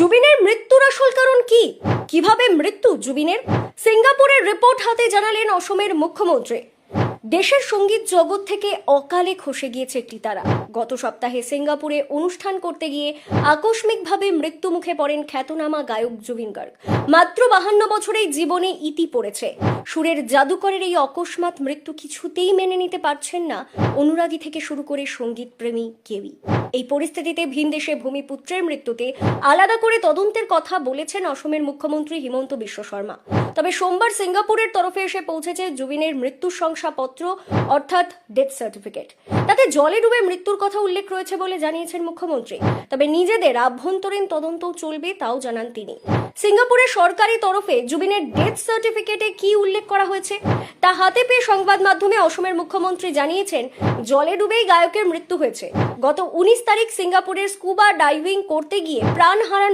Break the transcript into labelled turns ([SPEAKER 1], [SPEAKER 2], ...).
[SPEAKER 1] জুবিনের মৃত্যুর আসল কারণ কি? কিভাবে মৃত্যু জুবিনের? সিঙ্গাপুরের রিপোর্ট হাতে জানালেন অসমের মুখ্যমন্ত্রী। দেশের সঙ্গীত জগৎ থেকে অকালে খসে গিয়েছে একটি তারা। গত সপ্তাহে সিঙ্গাপুরে অনুষ্ঠান করতে গিয়ে আকস্মিকভাবে মৃত্যু মুখে পড়েন খ্যাতনামা গায়ক জুবিন গার্গ। মাত্র 52 বছরেই জীবনে ইতি পড়েছে। সুরের জাদুকরের এই অকস্মাৎ মৃত্যু কিছুতেই মেনে নিতে পারছেন না অনুরাগী থেকে শুরু করে সঙ্গীত প্রেমী কেউই। এই পরিস্থিতিতে ভিনদেশে ভূমিপুত্রের মৃত্যুতে আলাদা করে তদন্তের কথা বলেছেন অসমের মুখ্যমন্ত্রী হিমন্ত বিশ্ব শর্মা। তবে সোমবার সিঙ্গাপুরের তরফে এসে পৌঁছেছে জুবিনের মৃত্যুর শংসাপত্র অর্থাৎ ডেথ সার্টিফিকেট। তাতে জলে ডুবে মৃত্যুর কথা উল্লেখ রয়েছে বলে জানিয়েছেন মুখ্যমন্ত্রী। তবে নিজেদের আভ্যন্তরীণ তদন্ত চলবে তাও জানান তিনি। সিঙ্গাপুরের সরকারি তরফে জুবিনের ডেথ সার্টিফিকেটে কি উল্লেখ করা হয়েছে তা হাতে পেয়ে সংবাদ মাধ্যমে অসমের মুখ্যমন্ত্রী জানিয়েছেন, জলে ডুবেই গায়কের মৃত্যু হয়েছে। গত 19 তারিখ সিঙ্গাপুরের স্কুবা ডাইভিং করতে গিয়ে প্রাণ হারান